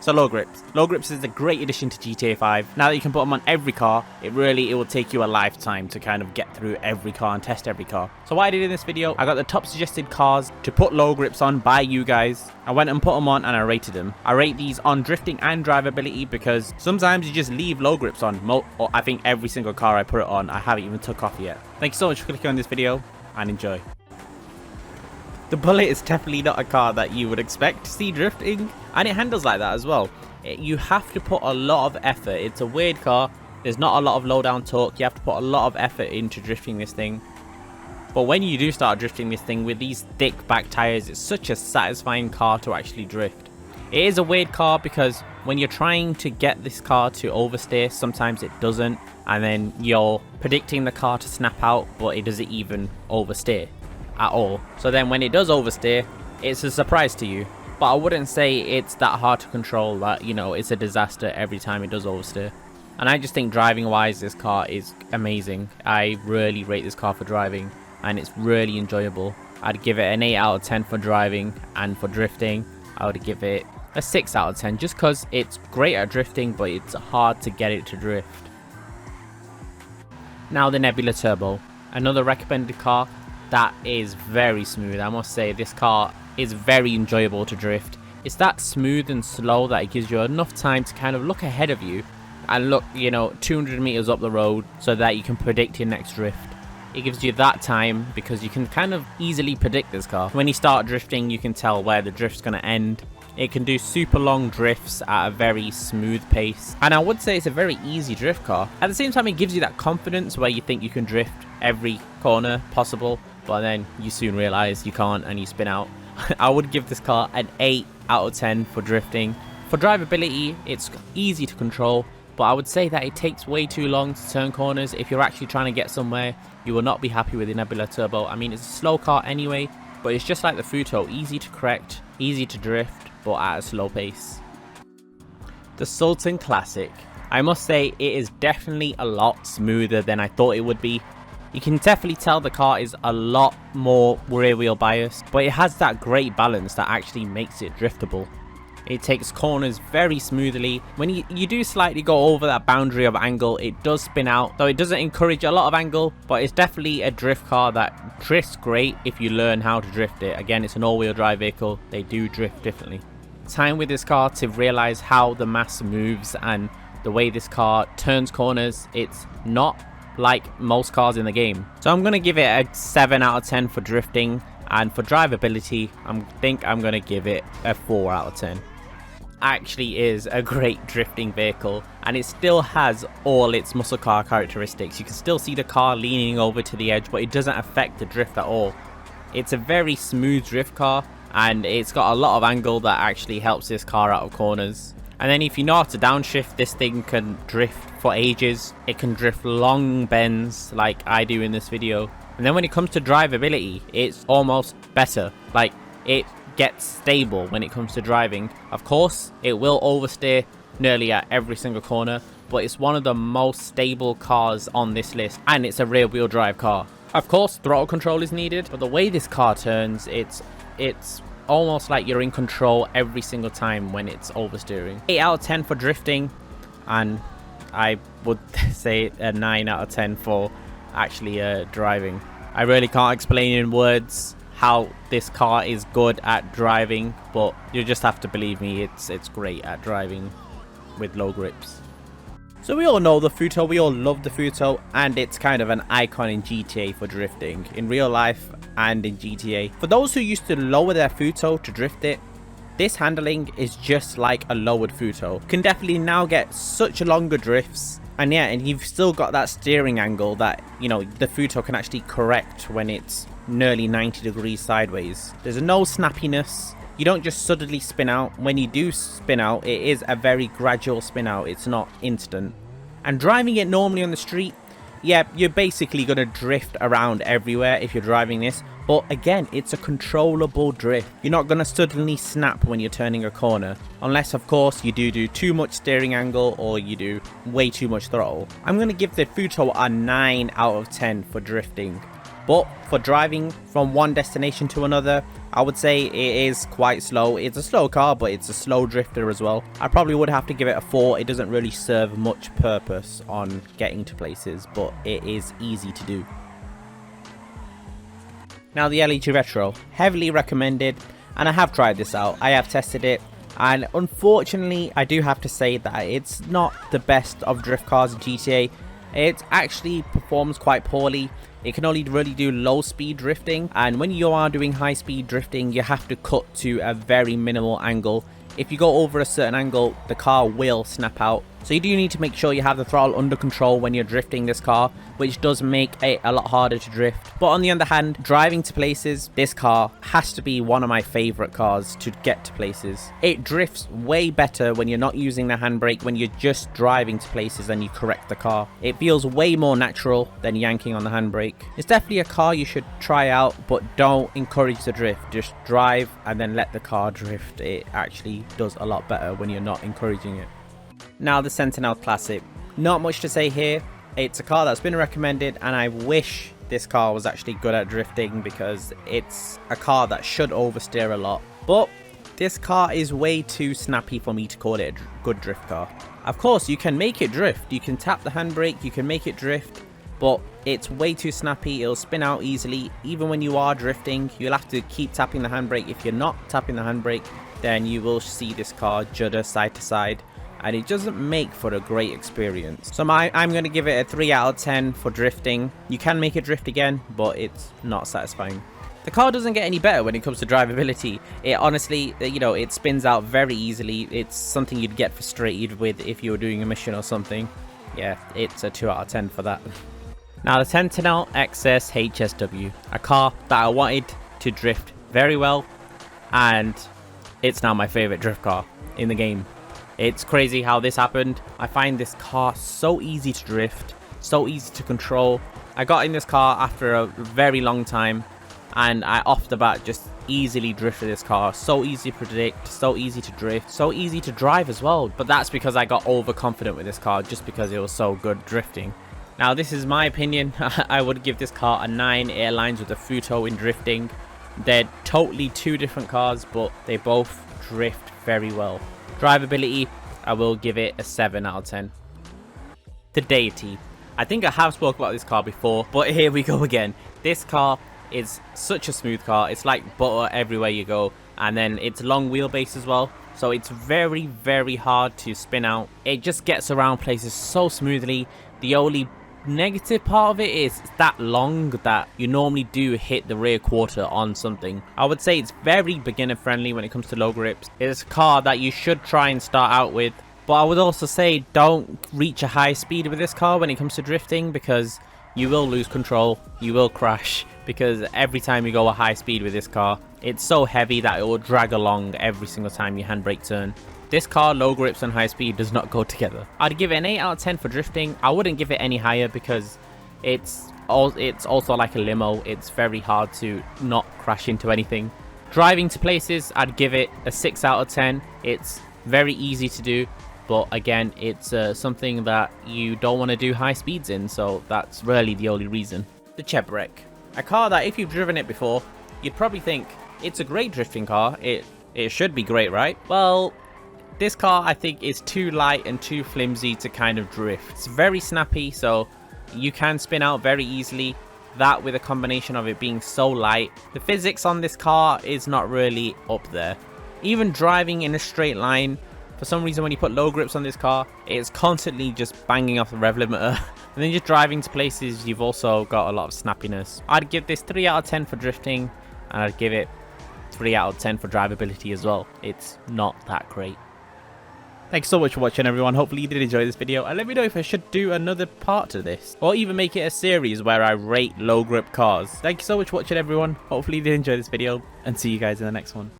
So low grips. Low grips is a great addition to GTA 5. Now that you can put them on every car, it will take you a lifetime to kind of get through every car and test every car. So what I did in this video, I got the top suggested cars to put low grips on by you guys. I went and put them on and I rated them. I rate these on drifting and drivability because sometimes you just leave low grips on. Or I think every single car I put it on, I haven't even took off yet. Thank you so much for clicking on this video and enjoy. The Bullet is definitely not a car that you would expect to see drifting, and it handles like that as well. You have to put a lot of effort. It's a weird car. There's not a lot of low down torque. You have to put a lot of effort into drifting this thing. But when you do start drifting this thing with these thick back tires, it's such a satisfying car to actually drift. It is a weird car because when you're trying to get this car to oversteer, sometimes it doesn't, and then you're predicting the car to snap out, but it doesn't even oversteer at all. So then when it does oversteer, it's a surprise to you. But I wouldn't say it's that hard to control that, you know, it's a disaster every time it does oversteer. And I just think driving wise, this car is amazing. I really rate this car for driving, and it's really enjoyable. I'd give it an 8 out of 10 for driving, and for drifting I would give it a 6 out of 10 just because it's great at drifting, but it's hard to get it to drift. Now the Nebula Turbo, another recommended car that is very smooth. I must say this car is very enjoyable to drift. It's that smooth and slow that it gives you enough time to kind of look ahead of you and look, you know, 200 meters up the road so that you can predict your next drift. It gives you that time because you can kind of easily predict this car. When you start drifting, you can tell where the drift's going to end. It can do super long drifts at a very smooth pace, and I would say it's a very easy drift car. At the same time, it gives you that confidence where you think you can drift every corner possible, but then you soon realize you can't and you spin out. I would give this car an 8 out of 10 for drifting. For drivability, it's easy to control, but I would say that it takes way too long to turn corners. If you're actually trying to get somewhere, you will not be happy with the Nebula Turbo. I mean, it's a slow car anyway, but it's just like the Futo, easy to correct, easy to drift, but at a slow pace. The Sultan Classic. I must say it is definitely a lot smoother than I thought it would be. You can definitely tell the car is a lot more rear wheel biased, but it has that great balance that actually makes it driftable. It takes corners very smoothly. When you do slightly go over that boundary of angle, it does spin out, though it doesn't encourage a lot of angle, but it's definitely a drift car that drifts great if you learn how to drift it. Again, it's an all-wheel drive vehicle. They do drift differently. Time with this car to realize how the mass moves and the way this car turns corners, it's not like most cars in the game. So I'm going to give it a 7 out of 10 for drifting, and for drivability I think I'm going to give it a 4 out of 10. Actually is a great drifting vehicle, and it still has all its muscle car characteristics. You can still see the car leaning over to the edge, but it doesn't affect the drift at all. It's a very smooth drift car, and it's got a lot of angle that actually helps this car out of corners. And then if you know how to downshift, this thing can drift for ages. It can drift long bends like I do in this video. And then when it comes to drivability, it's almost better. Like, it gets stable when it comes to driving. Of course, it will oversteer nearly at every single corner, but it's one of the most stable cars on this list, and it's a rear wheel drive car. Of course, throttle control is needed, but the way this car turns, it's almost like you're in control every single time when it's oversteering. 8 out of 10 for drifting, and I would say a 9 out of 10 for actually driving. I really can't explain in words how this car is good at driving, but you just have to believe me, it's great at driving with low grips. So we all know the Futo, we all love the Futo, and it's kind of an icon in GTA for drifting, in real life and in GTA. For those who used to lower their Futo to drift it, this handling is just like a lowered Futo. You can definitely now get such longer drifts, and yeah, and you've still got that steering angle that, you know, the Futo can actually correct when it's nearly 90 degrees sideways. There's no snappiness. You don't just suddenly spin out. When you do spin out, it is a very gradual spin out. It's not instant. And driving it normally on the street, yeah, you're basically going to drift around everywhere if you're driving this. But again, it's a controllable drift. You're not going to suddenly snap when you're turning a corner. Unless, of course, you do too much steering angle or you do way too much throttle. I'm going to give the Futo a 9 out of 10 for drifting. But for driving from one destination to another, I would say it is quite slow. It's a slow car, but it's a slow drifter as well. I probably would have to give it a 4. It doesn't really serve much purpose on getting to places, but it is easy to do. Now the Lech Retro, heavily recommended, and I have tried this out. I have tested it, and unfortunately I do have to say that it's not the best of drift cars in GTA. It actually performs quite poorly. It can only really do low speed drifting, and when you are doing high speed drifting, you have to cut to a very minimal angle. If you go over a certain angle, the car will snap out. So you do need to make sure you have the throttle under control when you're drifting this car, which does make it a lot harder to drift. But on the other hand, driving to places, this car has to be one of my favorite cars to get to places. It drifts way better when you're not using the handbrake, when you're just driving to places and you correct the car. It feels way more natural than yanking on the handbrake. It's definitely a car you should try out, but don't encourage the drift. Just drive and then let the car drift. It actually does a lot better when you're not encouraging it. Now the Sentinel Classic, not much to say here. It's a car that's been recommended, and I wish this car was actually good at drifting, because it's a car that should oversteer a lot. But this car is way too snappy for me to call it a good drift car. Of course you can make it drift, you can tap the handbrake, you can make it drift, but it's way too snappy. It'll spin out easily. Even when you are drifting, you'll have to keep tapping the handbrake. If you're not tapping the handbrake, then you will see this car judder side to side, and it doesn't make for a great experience. So I'm going to give it a 3 out of 10 for drifting. You can make it drift again, but it's not satisfying. The car doesn't get any better when it comes to drivability. It honestly, you know, it spins out very easily. It's something you'd get frustrated with if you were doing a mission or something. Yeah, it's a 2 out of 10 for that. Now the Sentinel XS HSW, a car that I wanted to drift very well, and it's now my favorite drift car in the game. It's crazy how this happened. I find this car so easy to drift, so easy to control. I got in this car after a very long time, and I off the bat just easily drifted this car. So easy to predict, so easy to drift, so easy to drive as well. But that's because I got overconfident with this car, just because it was so good drifting. Now this is my opinion. I would give this car a 9. It aligns with the Futo in drifting. They're totally two different cars, but they both drift very well. Drivability, I will give it a 7 out of 10. The Deity. I think I have spoke about this car before, but here we go again. This car is such a smooth car. It's like butter everywhere you go, and then it's long wheelbase as well, so it's very, very hard to spin out. It just gets around places so smoothly. The only negative part of it is it's that long that you normally do hit the rear quarter on something. I would say it's very beginner friendly when it comes to low grips. It's a car that you should try and start out with, but I would also say don't reach a high speed with this car when it comes to drifting, because you will lose control, you will crash, because every time you go a high speed with this car, it's so heavy that it will drag along every single time you handbrake turn. This car, low grips and high speed, does not go together. I'd give it an 8 out of 10 for drifting. I wouldn't give it any higher, because it's also like a limo. It's very hard to not crash into anything. Driving to places, I'd give it a 6 out of 10. It's very easy to do, but again, it's something that you don't want to do high speeds in, so that's really the only reason. The Chevrek, a car that if you've driven it before, you'd probably think it's a great drifting car. It should be great, right? Well, this car I think is too light and too flimsy to kind of drift. It's very snappy, so you can spin out very easily. That with a combination of it being so light. The physics on this car is not really up there. Even driving in a straight line, for some reason when you put low grips on this car, it's constantly just banging off the rev limiter. And then just driving to places, you've also got a lot of snappiness. I'd give this 3 out of 10 for drifting, and I'd give it 3 out of 10 for drivability as well. It's not that great. Thanks so much for watching, everyone. Hopefully you did enjoy this video, and let me know if I should do another part to this, or even make it a series where I rate low grip cars. Thank you so much for watching, everyone. Hopefully you did enjoy this video, and see you guys in the next one.